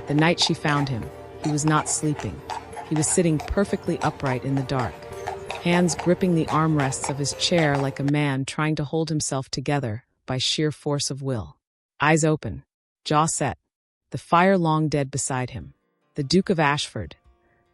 The night she found him, he was not sleeping. He was sitting perfectly upright in the dark, hands gripping the armrests of his chair like a man trying to hold himself together by sheer force of will. Eyes open, jaw set, the fire long dead beside him. The Duke of Ashford,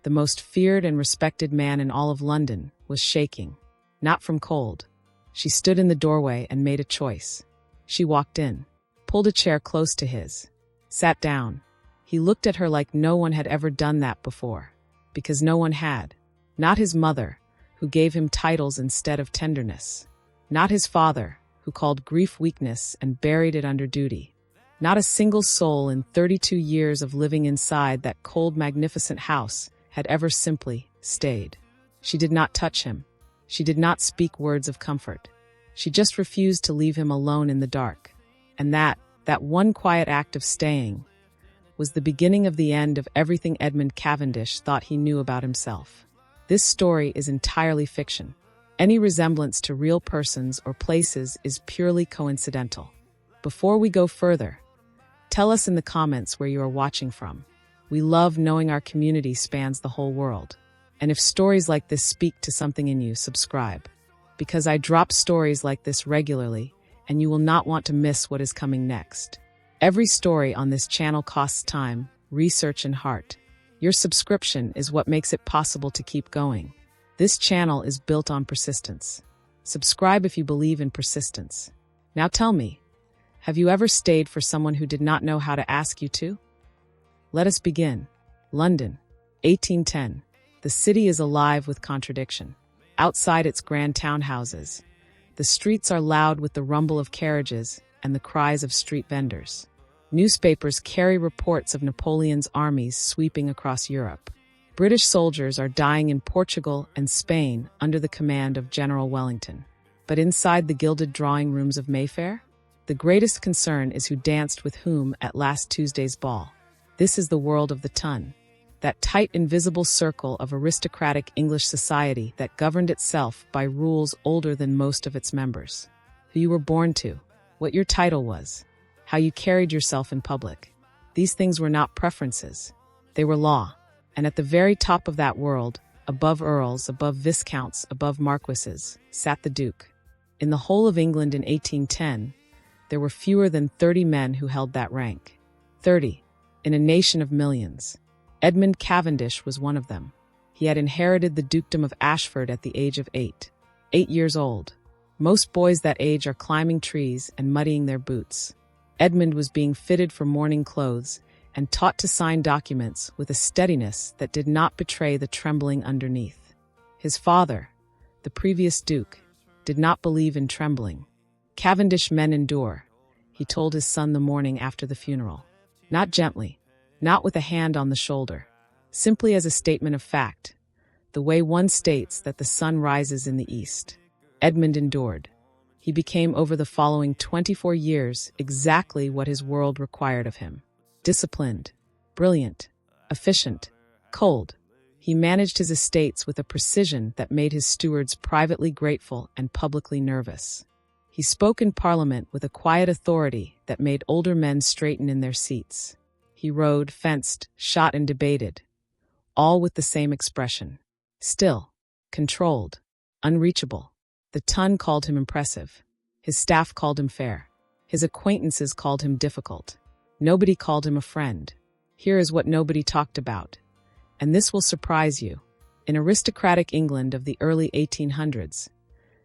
the most feared and respected man in all of London, was shaking, not from cold. She stood in the doorway and made a choice. She walked in, pulled a chair close to his, sat down. He looked at her like no one had ever done that before, because no one had. Not his mother, who gave him titles instead of tenderness. Not his father, who called grief weakness and buried it under duty. Not a single soul in 32 years of living inside that cold, magnificent house had ever simply stayed. She did not touch him. She did not speak words of comfort. She just refused to leave him alone in the dark. And that one quiet act of staying was the beginning of the end of everything Edmund Cavendish thought he knew about himself. This story is entirely fiction. Any resemblance to real persons or places is purely coincidental. Before we go further, tell us in the comments where you are watching from. We love knowing our community spans the whole world. And if stories like this speak to something in you, subscribe. Because I drop stories like this regularly, and you will not want to miss what is coming next. Every story on this channel costs time, research, and heart. Your subscription is what makes it possible to keep going. This channel is built on persistence. Subscribe if you believe in persistence. Now tell me, have you ever stayed for someone who did not know how to ask you to? Let us begin. London, 1810. The city is alive with contradiction. Outside its grand townhouses, the streets are loud with the rumble of carriages and the cries of street vendors. Newspapers carry reports of Napoleon's armies sweeping across Europe. British soldiers are dying in Portugal and Spain under the command of General Wellington. But inside the gilded drawing rooms of Mayfair, the greatest concern is who danced with whom at last Tuesday's ball. This is the world of the ton. That tight, invisible circle of aristocratic English society that governed itself by rules older than most of its members. Who you were born to, what your title was, how you carried yourself in public. These things were not preferences. They were law. And at the very top of that world, above earls, above viscounts, above marquises, sat the Duke. In the whole of England in 1810, there were fewer than 30 men who held that rank. 30, in a nation of millions. Edmund Cavendish was one of them. He had inherited the Dukedom of Ashford at the age of 8 years old. Most boys that age are climbing trees and muddying their boots. Edmund was being fitted for morning clothes and taught to sign documents with a steadiness that did not betray the trembling underneath. His father, the previous Duke, did not believe in trembling. Cavendish men endure, he told his son the morning after the funeral. Not gently, not with a hand on the shoulder, simply as a statement of fact, the way one states that the sun rises in the east. Edmund endured. He became over the following 24 years exactly what his world required of him. Disciplined, brilliant, efficient, cold. He managed his estates with a precision that made his stewards privately grateful and publicly nervous. He spoke in Parliament with a quiet authority that made older men straighten in their seats. He rode, fenced, shot, and debated, all with the same expression. Still, controlled, unreachable. The ton called him impressive. His staff called him fair. His acquaintances called him difficult. Nobody called him a friend. Here is what nobody talked about. And this will surprise you. In aristocratic England of the early 1800s,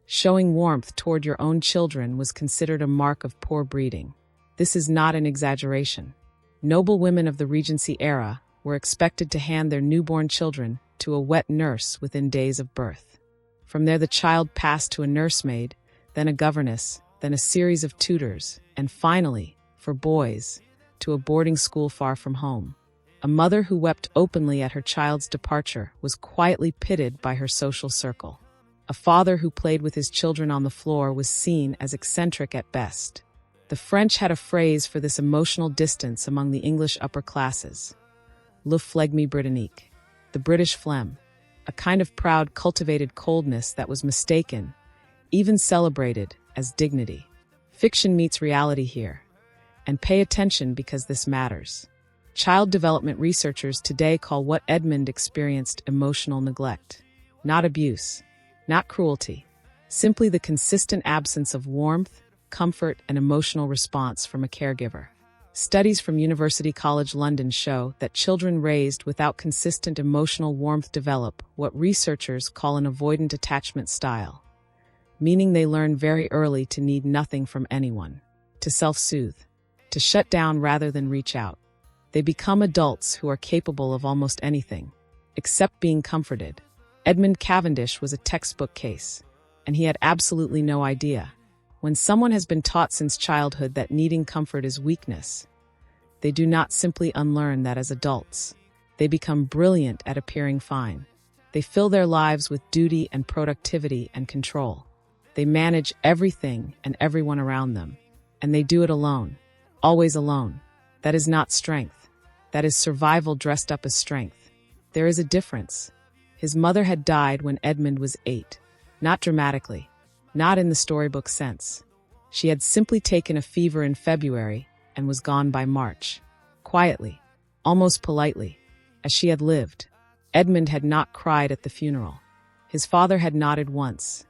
showing warmth toward your own children was considered a mark of poor breeding. This is not an exaggeration. Noble women of the Regency-era were expected to hand their newborn children to a wet nurse within days of birth. From there the child passed to a nursemaid, then a governess, then a series of tutors, and finally, for boys, to a boarding school far from home. A mother who wept openly at her child's departure was quietly pitied by her social circle. A father who played with his children on the floor was seen as eccentric at best. The French had a phrase for this emotional distance among the English upper classes. Le phlegme britannique, the British phlegm, a kind of proud, cultivated coldness that was mistaken, even celebrated, as dignity. Fiction meets reality here. And pay attention because this matters. Child development researchers today call what Edmund experienced emotional neglect. Not abuse, not cruelty, simply the consistent absence of warmth, comfort, and emotional response from a caregiver. Studies from University College London show that children raised without consistent emotional warmth develop what researchers call an avoidant attachment style, meaning they learn very early to need nothing from anyone, to self-soothe, to shut down rather than reach out. They become adults who are capable of almost anything, except being comforted. Edmund Cavendish was a textbook case, and he had absolutely no idea. When someone has been taught since childhood that needing comfort is weakness, they do not simply unlearn that as adults. They become brilliant at appearing fine. They fill their lives with duty and productivity and control. They manage everything and everyone around them, and they do it alone, always alone. That is not strength. That is survival dressed up as strength. There is a difference. His mother had died when Edmund was 8, not dramatically, not in the storybook sense. She had simply taken a fever in February and was gone by March. Quietly, almost politely, as she had lived. Edmund had not cried at the funeral. His father had nodded once,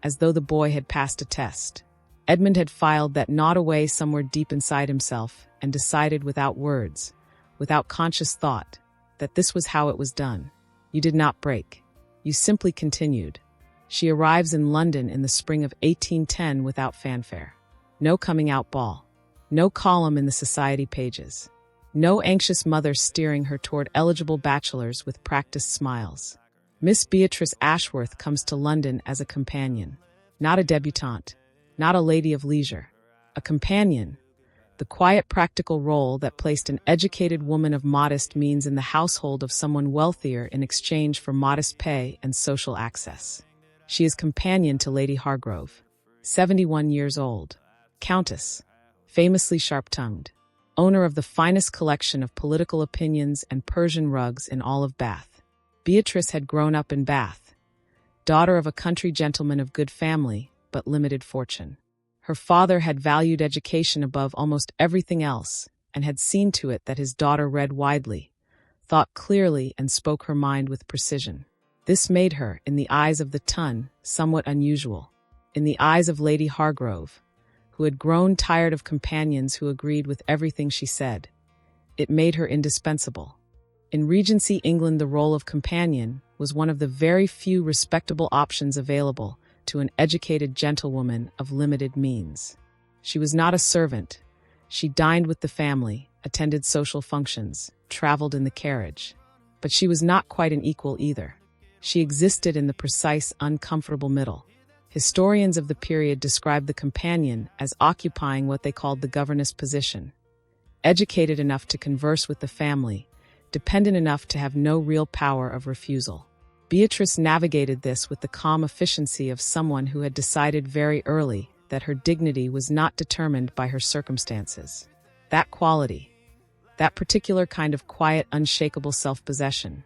as though the boy had passed a test. Edmund had filed that nod away somewhere deep inside himself and decided without words, without conscious thought, that this was how it was done. You did not break. You simply continued. She arrives in London in the spring of 1810 without fanfare. No coming-out ball. No column in the society pages. No anxious mother steering her toward eligible bachelors with practiced smiles. Miss Beatrice Ashworth comes to London as a companion. Not a debutante. Not a lady of leisure. A companion. The quiet practical role that placed an educated woman of modest means in the household of someone wealthier in exchange for modest pay and social access. She is companion to Lady Hargrove, 71 years old, countess, famously sharp-tongued, owner of the finest collection of political opinions and Persian rugs in all of Bath. Beatrice had grown up in Bath, daughter of a country gentleman of good family but limited fortune. Her father had valued education above almost everything else and had seen to it that his daughter read widely, thought clearly, and spoke her mind with precision. This made her, in the eyes of the ton, somewhat unusual. In the eyes of Lady Hargrove, who had grown tired of companions who agreed with everything she said, it made her indispensable. In Regency England, the role of companion was one of the very few respectable options available to an educated gentlewoman of limited means. She was not a servant. She dined with the family, attended social functions, traveled in the carriage. But she was not quite an equal either. She existed in the precise, uncomfortable middle. Historians of the period described the companion as occupying what they called the governess position. Educated enough to converse with the family, dependent enough to have no real power of refusal. Beatrice navigated this with the calm efficiency of someone who had decided very early that her dignity was not determined by her circumstances. That quality, that particular kind of quiet, unshakable self-possession,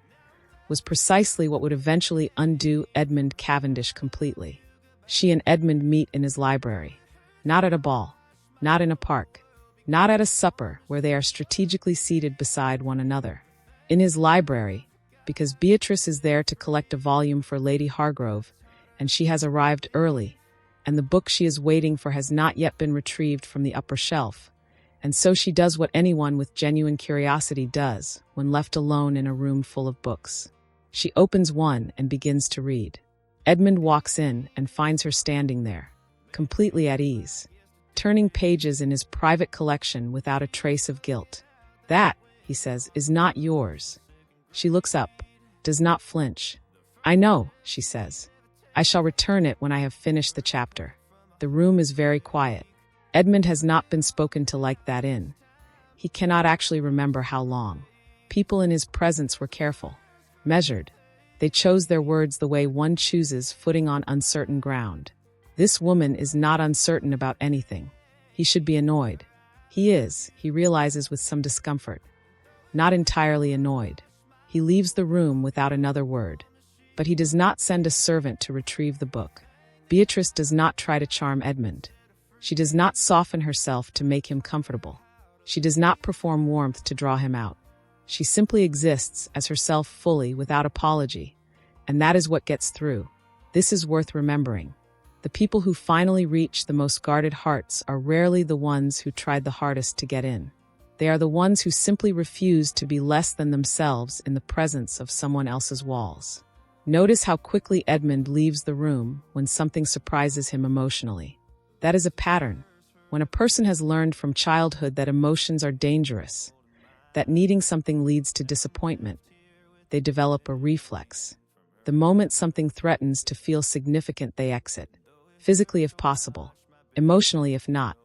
was precisely what would eventually undo Edmund Cavendish completely. She and Edmund meet in his library, not at a ball, not in a park, not at a supper where they are strategically seated beside one another. In his library, because Beatrice is there to collect a volume for Lady Hargrove, and she has arrived early, and the book she is waiting for has not yet been retrieved from the upper shelf, and so she does what anyone with genuine curiosity does when left alone in a room full of books. She opens one and begins to read. Edmund walks in and finds her standing there, completely at ease, turning pages in his private collection without a trace of guilt. "That," he says, "is not yours." She looks up, does not flinch. "I know," she says. "I shall return it when I have finished the chapter." The room is very quiet. Edmund has not been spoken to like that in. He cannot actually remember how long. People in his presence were careful, measured. They chose their words the way one chooses footing on uncertain ground. This woman is not uncertain about anything. He should be annoyed. He is, he realizes with some discomfort. Not entirely annoyed. He leaves the room without another word. But he does not send a servant to retrieve the book. Beatrice does not try to charm Edmund. She does not soften herself to make him comfortable. She does not perform warmth to draw him out. She simply exists as herself fully without apology, and that is what gets through. This is worth remembering. The people who finally reach the most guarded hearts are rarely the ones who tried the hardest to get in. They are the ones who simply refuse to be less than themselves in the presence of someone else's walls. Notice how quickly Edmund leaves the room when something surprises him emotionally. That is a pattern. When a person has learned from childhood that emotions are dangerous, that needing something leads to disappointment, they develop a reflex. The moment something threatens to feel significant, they exit. Physically if possible, emotionally if not.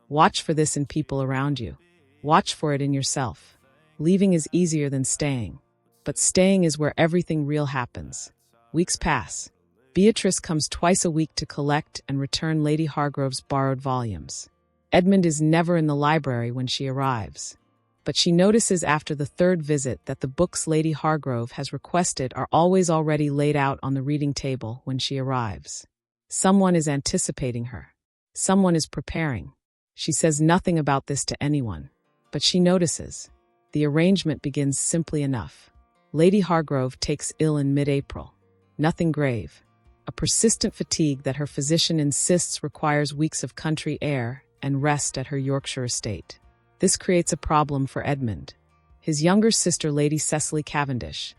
Watch for this in people around you. Watch for it in yourself. Leaving is easier than staying, but staying is where everything real happens. Weeks pass. Beatrice comes twice a week to collect and return Lady Hargrove's borrowed volumes. Edmund is never in the library when she arrives, but she notices after the third visit that the books Lady Hargrove has requested are always already laid out on the reading table when she arrives. Someone is anticipating her. Someone is preparing. She says nothing about this to anyone, but she notices. The arrangement begins simply enough. Lady Hargrove takes ill in mid-April. Nothing grave. A persistent fatigue that her physician insists requires weeks of country air and rest at her Yorkshire estate. This creates a problem for Edmund. His younger sister, Lady Cecily Cavendish,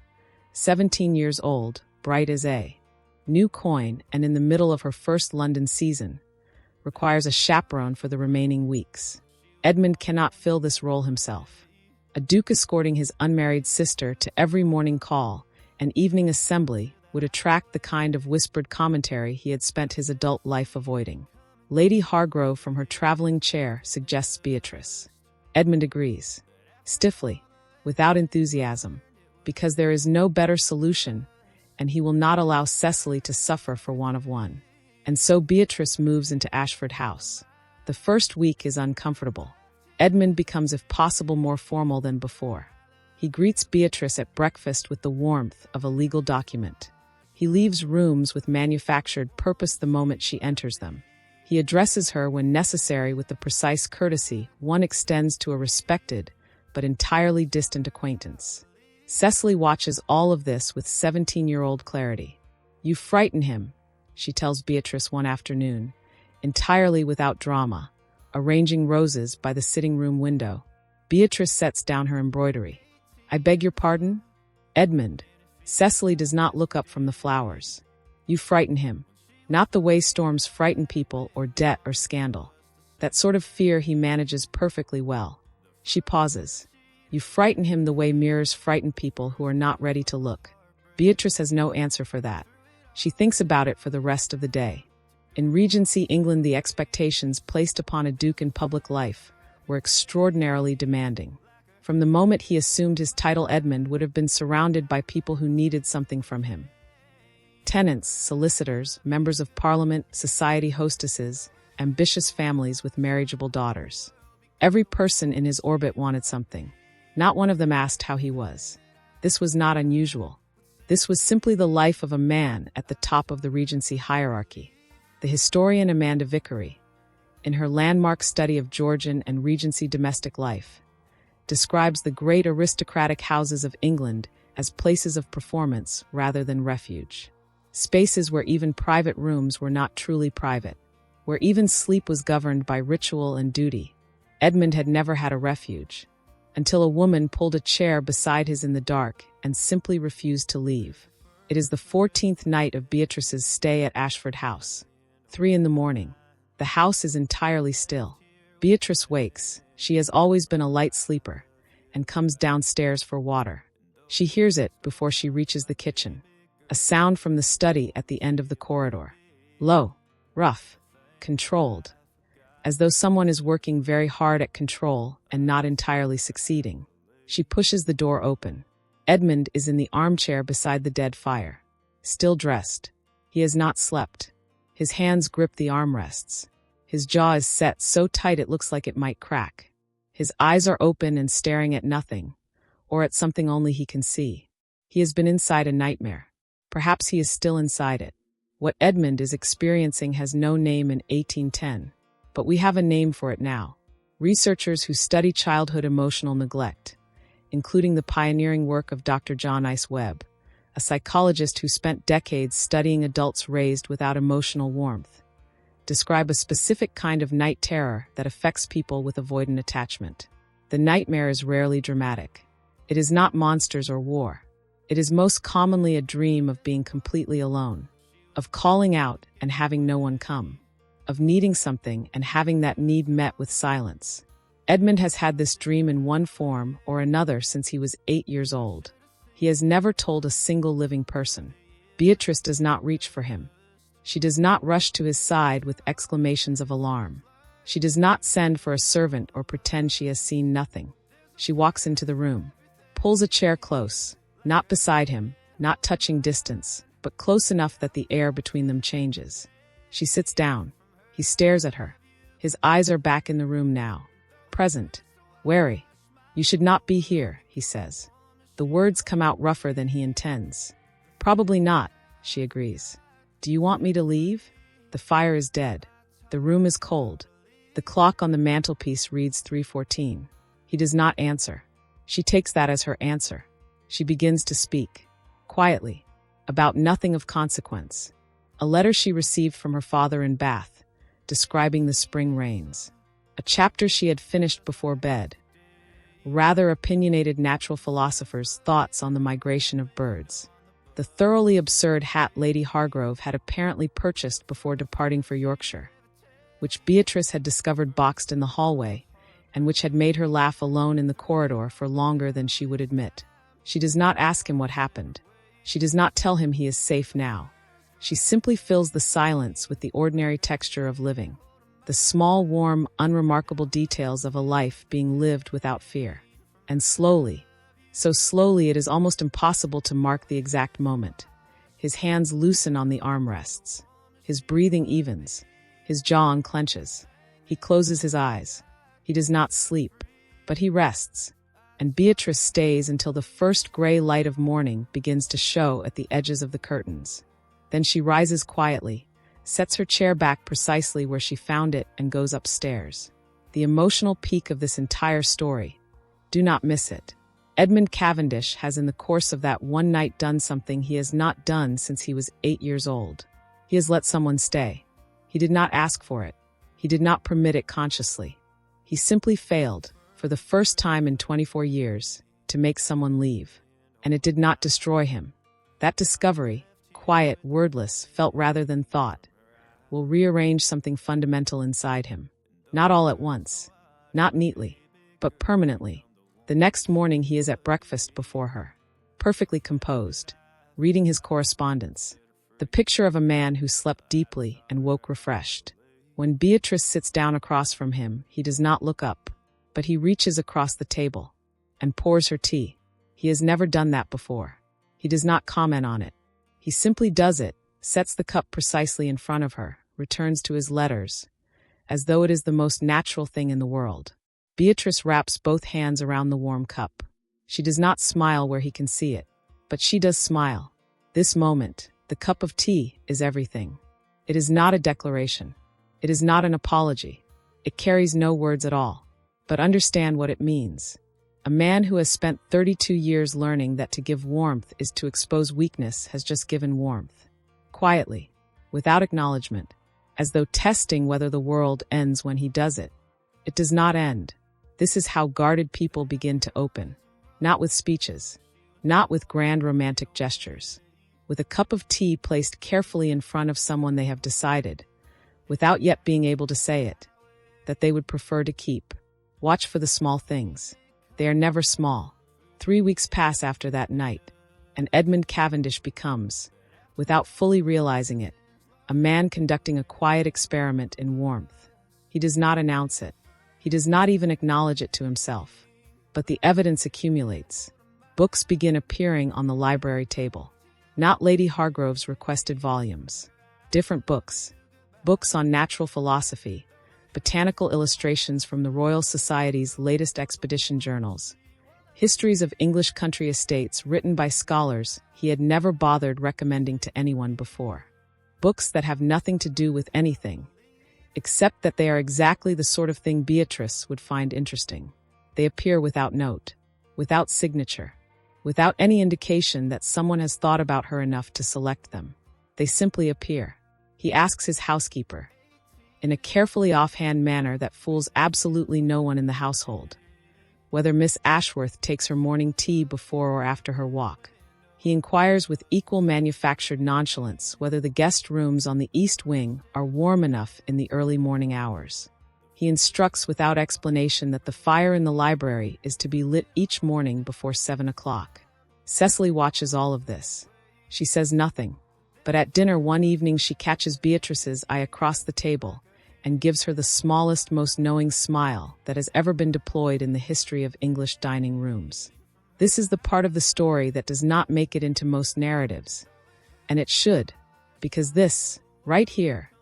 17 years old, bright as a new coin and in the middle of her first London season, requires a chaperone for the remaining weeks. Edmund cannot fill this role himself. A duke escorting his unmarried sister to every morning call and evening assembly would attract the kind of whispered commentary he had spent his adult life avoiding. Lady Hargrove from her traveling chair suggests Beatrice. Edmund agrees. Stiffly, without enthusiasm, because there is no better solution, and he will not allow Cecily to suffer for want of one. And so Beatrice moves into Ashford House. The first week is uncomfortable. Edmund becomes if possible more formal than before. He greets Beatrice at breakfast with the warmth of a legal document. He leaves rooms with manufactured purpose the moment she enters them. He addresses her when necessary with the precise courtesy one extends to a respected but entirely distant acquaintance. Cecily watches all of this with 17-year-old clarity. "You frighten him," she tells Beatrice one afternoon, entirely without drama, arranging roses by the sitting-room window. Beatrice sets down her embroidery. "I beg your pardon?" "Edmund." Cecily does not look up from the flowers. "You frighten him. Not the way storms frighten people or debt or scandal. That sort of fear he manages perfectly well." She pauses. "You frighten him the way mirrors frighten people who are not ready to look." Beatrice has no answer for that. She thinks about it for the rest of the day. In Regency England, the expectations placed upon a duke in public life were extraordinarily demanding. From the moment he assumed his title, Edmund would have been surrounded by people who needed something from him. Tenants, solicitors, members of parliament, society hostesses, ambitious families with marriageable daughters. Every person in his orbit wanted something. Not one of them asked how he was. This was not unusual. This was simply the life of a man at the top of the Regency hierarchy. The historian Amanda Vickery, in her landmark study of Georgian and Regency domestic life, describes the great aristocratic houses of England as places of performance rather than refuge. Spaces where even private rooms were not truly private, where even sleep was governed by ritual and duty. Edmund had never had a refuge, until a woman pulled a chair beside his in the dark and simply refused to leave. It is the 14th night of Beatrice's stay at Ashford House. 3 a.m. The house is entirely still. Beatrice wakes. She has always been a light sleeper, and comes downstairs for water. She hears it before she reaches the kitchen. A sound from the study at the end of the corridor. Low, rough, controlled, as though someone is working very hard at control and not entirely succeeding. She pushes the door open. Edmund is in the armchair beside the dead fire, still dressed. He has not slept. His hands grip the armrests. His jaw is set so tight it looks like it might crack. His eyes are open and staring at nothing, or at something only he can see. He has been inside a nightmare. Perhaps he is still inside it. What Edmund is experiencing has no name in 1810, but we have a name for it now. researchers who study childhood emotional neglect, including the pioneering work of Dr. John Ice Webb, a psychologist who spent decades studying adults raised without emotional warmth, describe a specific kind of night terror that affects people with avoidant attachment. The nightmare is rarely dramatic. It is not monsters or war. It is most commonly a dream of being completely alone, of calling out and having no one come, of needing something and having that need met with silence. Edmund has had this dream in one form or another since he was 8 years old. He has never told a single living person. Beatrice does not reach for him. She does not rush to his side with exclamations of alarm. She does not send for a servant or pretend she has seen nothing. She walks into the room, pulls a chair close, not beside him, not touching distance, but close enough that the air between them changes. She sits down. He stares at her. His eyes are back in the room now, present, wary. "You should not be here," he says. The words come out rougher than he intends. "Probably not," she agrees. "Do you want me to leave?" The fire is dead. The room is cold. The clock on the mantelpiece reads 3:14. He does not answer. She takes that as her answer. She begins to speak, quietly, about nothing of consequence. A letter she received from her father in Bath, describing the spring rains. A chapter she had finished before bed. Rather opinionated natural philosophers' thoughts on the migration of birds. The thoroughly absurd hat Lady Hargrove had apparently purchased before departing for Yorkshire, which Beatrice had discovered boxed in the hallway, and which had made her laugh alone in the corridor for longer than she would admit. She does not ask him what happened. She does not tell him he is safe now. She simply fills the silence with the ordinary texture of living, the small, warm, unremarkable details of a life being lived without fear. And slowly, so slowly it is almost impossible to mark the exact moment, his hands loosen on the armrests. His breathing evens. His jaw unclenches. He closes his eyes. He does not sleep, but he rests. And Beatrice stays until the first gray light of morning begins to show at the edges of the curtains. Then she rises quietly, sets her chair back precisely where she found it, and goes upstairs. The emotional peak of this entire story. Do not miss it. Edmund Cavendish has in the course of that one night done something he has not done since he was 8 years old. He has let someone stay. He did not ask for it. He did not permit it consciously. He simply failed, for the first time in 24 years, to make someone leave. And it did not destroy him. That discovery, quiet, wordless, felt rather than thought, will rearrange something fundamental inside him. Not all at once, not neatly, but permanently. The next morning he is at breakfast before her, perfectly composed, reading his correspondence. The picture of a man who slept deeply and woke refreshed. When Beatrice sits down across from him, he does not look up, but he reaches across the table and pours her tea. He has never done that before. He does not comment on it. He simply does it, sets the cup precisely in front of her, returns to his letters, as though it is the most natural thing in the world. Beatrice wraps both hands around the warm cup. She does not smile where he can see it, but she does smile. This moment, the cup of tea, is everything. It is not a declaration. It is not an apology. It carries no words at all. But understand what it means. A man who has spent 32 years learning that to give warmth is to expose weakness has just given warmth. Quietly, without acknowledgement, as though testing whether the world ends when he does it. It does not end. This is how guarded people begin to open. Not with speeches. Not with grand romantic gestures. With a cup of tea placed carefully in front of someone they have decided, without yet being able to say it, that they would prefer to keep. Watch for the small things. They are never small. 3 weeks pass after that night, and Edmund Cavendish becomes, without fully realizing it, a man conducting a quiet experiment in warmth. He does not announce it. He does not even acknowledge it to himself. But the evidence accumulates. Books begin appearing on the library table. Not Lady Hargrove's requested volumes. Different books. Books on natural philosophy, botanical illustrations from the Royal Society's latest expedition journals, histories of English country estates written by scholars he had never bothered recommending to anyone before. Books that have nothing to do with anything, except that they are exactly the sort of thing Beatrice would find interesting. They appear without note, without signature, without any indication that someone has thought about her enough to select them. They simply appear. He asks his housekeeper, in a carefully offhand manner that fools absolutely no one in the household, whether Miss Ashworth takes her morning tea before or after her walk. He inquires with equal manufactured nonchalance whether the guest rooms on the east wing are warm enough in the early morning hours. He instructs without explanation that the fire in the library is to be lit each morning before 7 o'clock. Cecily watches all of this. She says nothing, but at dinner one evening she catches Beatrice's eye across the table and gives her the smallest, most knowing smile that has ever been deployed in the history of English dining rooms. This is the part of the story that does not make it into most narratives. And it should, because this, right here,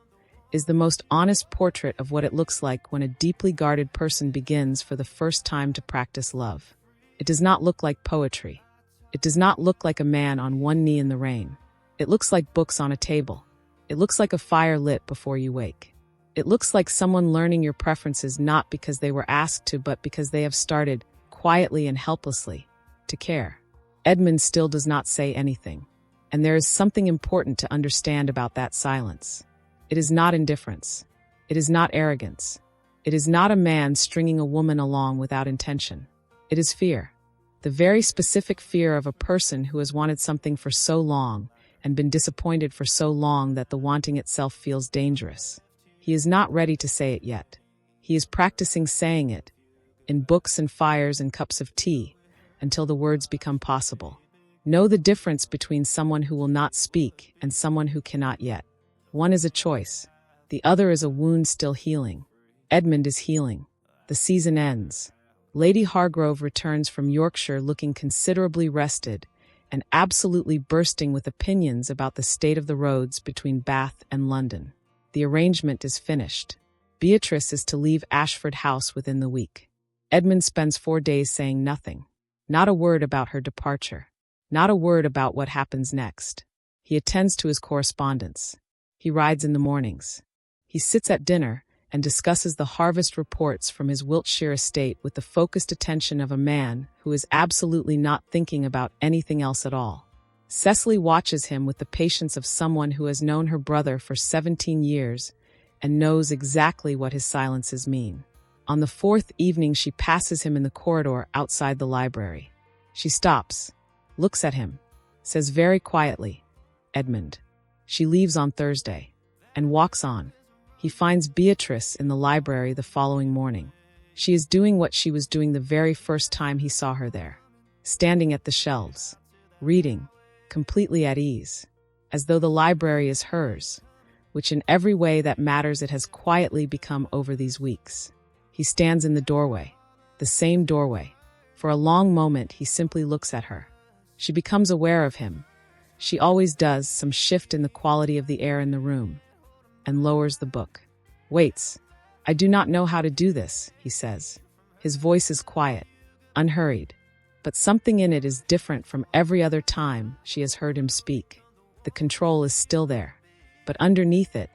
is the most honest portrait of what it looks like when a deeply guarded person begins for the first time to practice love. It does not look like poetry. It does not look like a man on one knee in the rain. It looks like books on a table. It looks like a fire lit before you wake. It looks like someone learning your preferences not because they were asked to, but because they have started, quietly and helplessly, to care. Edmund still does not say anything, and there is something important to understand about that silence. It is not indifference. It is not arrogance. It is not a man stringing a woman along without intention. It is fear. The very specific fear of a person who has wanted something for so long and been disappointed for so long that the wanting itself feels dangerous. He is not ready to say it yet. He is practicing saying it, in books and fires and cups of tea, until the words become possible. Know the difference between someone who will not speak and someone who cannot yet. One is a choice. The other is a wound still healing. Edmund is healing. The season ends. Lady Hargrove returns from Yorkshire looking considerably rested and absolutely bursting with opinions about the state of the roads between Bath and London. The arrangement is finished. Beatrice is to leave Ashford House within the week. Edmund spends 4 days saying nothing. Not a word about her departure. Not a word about what happens next. He attends to his correspondence. He rides in the mornings. He sits at dinner and discusses the harvest reports from his Wiltshire estate with the focused attention of a man who is absolutely not thinking about anything else at all. Cecily watches him with the patience of someone who has known her brother for 17 years and knows exactly what his silences mean. On the 4th evening she passes him in the corridor outside the library. She stops, looks at him, says very quietly, "Edmund." She leaves on Thursday, and walks on. He finds Beatrice in the library the following morning. She is doing what she was doing the very first time he saw her there, standing at the shelves, reading, completely at ease, as though the library is hers, which in every way that matters it has quietly become over these weeks. He stands in the doorway, the same doorway. For a long moment he simply looks at her. She becomes aware of him. She always does, some shift in the quality of the air in the room, and lowers the book. Waits. "I do not know how to do this," he says. His voice is quiet, unhurried, but something in it is different from every other time she has heard him speak. The control is still there, but underneath it,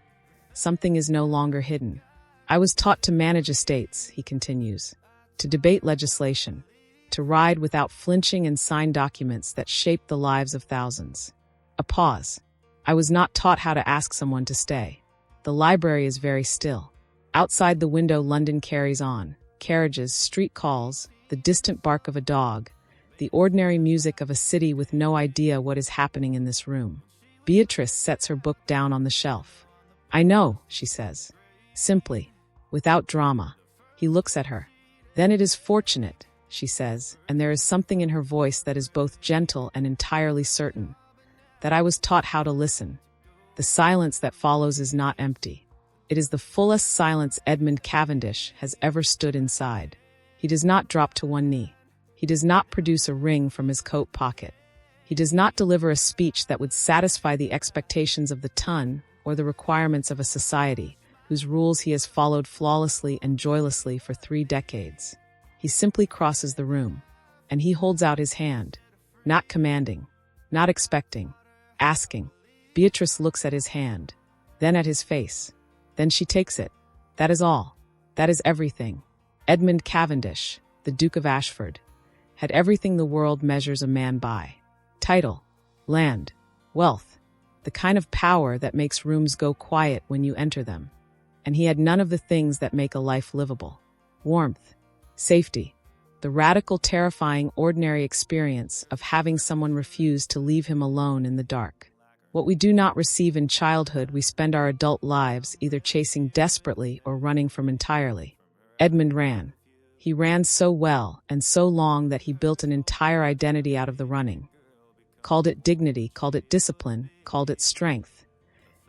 something is no longer hidden. "I was taught to manage estates," he continues, "to debate legislation, to ride without flinching and sign documents that shape the lives of thousands." A pause. "I was not taught how to ask someone to stay." The library is very still. Outside the window London carries on. Carriages, street calls, the distant bark of a dog, the ordinary music of a city with no idea what is happening in this room. Beatrice sets her book down on the shelf. "I know," she says. Simply, without drama. He looks at her. "Then it is fortunate," she says, and there is something in her voice that is both gentle and entirely certain, "that I was taught how to listen." The silence that follows is not empty. It is the fullest silence Edmund Cavendish has ever stood inside. He does not drop to one knee. He does not produce a ring from his coat pocket. He does not deliver a speech that would satisfy the expectations of the ton or the requirements of a society whose rules he has followed flawlessly and joylessly for 3 decades. He simply crosses the room, and he holds out his hand, not commanding, not expecting, asking. Beatrice looks at his hand, then at his face. Then she takes it, That is all. That is everything. Edmund Cavendish, the Duke of Ashford, had everything the world measures a man by. Title, land, wealth, the kind of power that makes rooms go quiet when you enter them. And he had none of the things that make a life livable. Warmth, safety, the radical, terrifying, ordinary experience of having someone refuse to leave him alone in the dark. What we do not receive in childhood, we spend our adult lives either chasing desperately or running from entirely. Edmund ran. He ran so well and so long that he built an entire identity out of the running. Called it dignity, called it discipline, called it strength,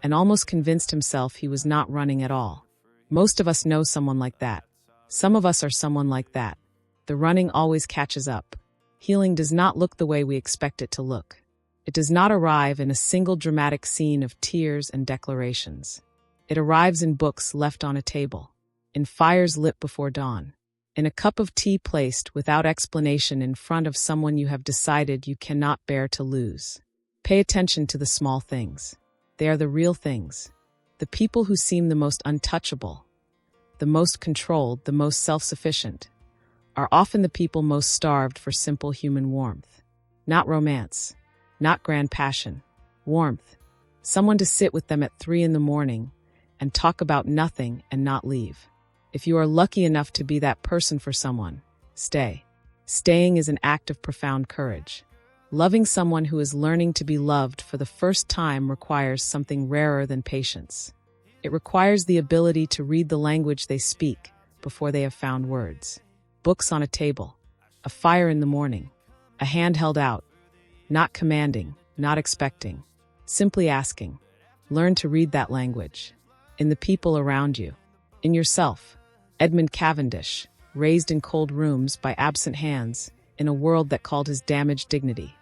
and almost convinced himself he was not running at all. Most of us know someone like that. Some of us are someone like that. The running always catches up. Healing does not look the way we expect it to look. It does not arrive in a single dramatic scene of tears and declarations. It arrives in books left on a table, in fires lit before dawn, in a cup of tea placed without explanation in front of someone you have decided you cannot bear to lose. Pay attention to the small things. They are the real things. The people who seem the most untouchable, the most controlled, the most self-sufficient, are often the people most starved for simple human warmth. Not romance, not grand passion. Warmth. Someone to sit with them at 3 a.m. and talk about nothing and not leave. If you are lucky enough to be that person for someone, stay. Staying is an act of profound courage. Loving someone who is learning to be loved for the first time requires something rarer than patience. It requires the ability to read the language they speak before they have found words. Books on a table, a fire in the morning, a hand held out, not commanding, not expecting, simply asking. Learn to read that language. In the people around you, in yourself. Edmund Cavendish, raised in cold rooms by absent hands, in a world that called his damaged dignity,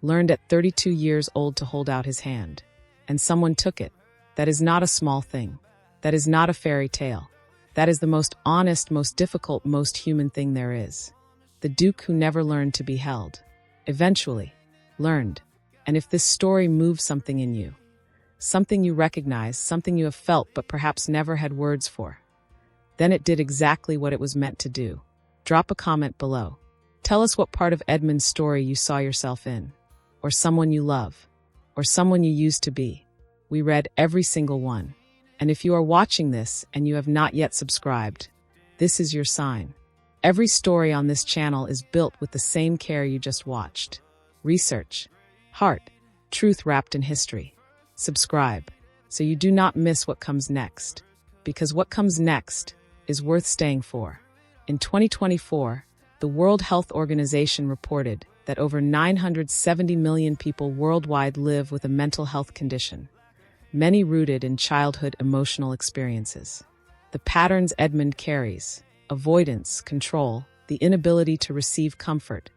learned at 32 years old to hold out his hand. And someone took it. That is not a small thing. That is not a fairy tale. That is the most honest, most difficult, most human thing there is. The Duke who never learned to be held. Eventually, learned. And if this story moves something in you, something you recognize, something you have felt but perhaps never had words for, then it did exactly what it was meant to do. Drop a comment below. Tell us what part of Edmund's story you saw yourself in, or someone you love, or someone you used to be. We read every single one. And if you are watching this and you have not yet subscribed, this is your sign. Every story on this channel is built with the same care you just watched. Research, heart, truth wrapped in history. Subscribe, so you do not miss what comes next. Because what comes next is worth staying for. In 2024, the World Health Organization reported that over 970 million people worldwide live with a mental health condition, many rooted in childhood emotional experiences. The patterns Edmund carries, avoidance, control, the inability to receive comfort,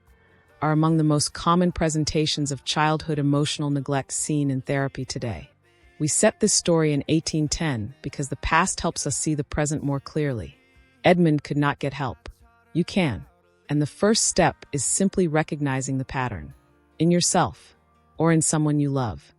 are among the most common presentations of childhood emotional neglect seen in therapy today. We set this story in 1810 because the past helps us see the present more clearly. Edmund could not get help. You can. And the first step is simply recognizing the pattern. In yourself, or in someone you love.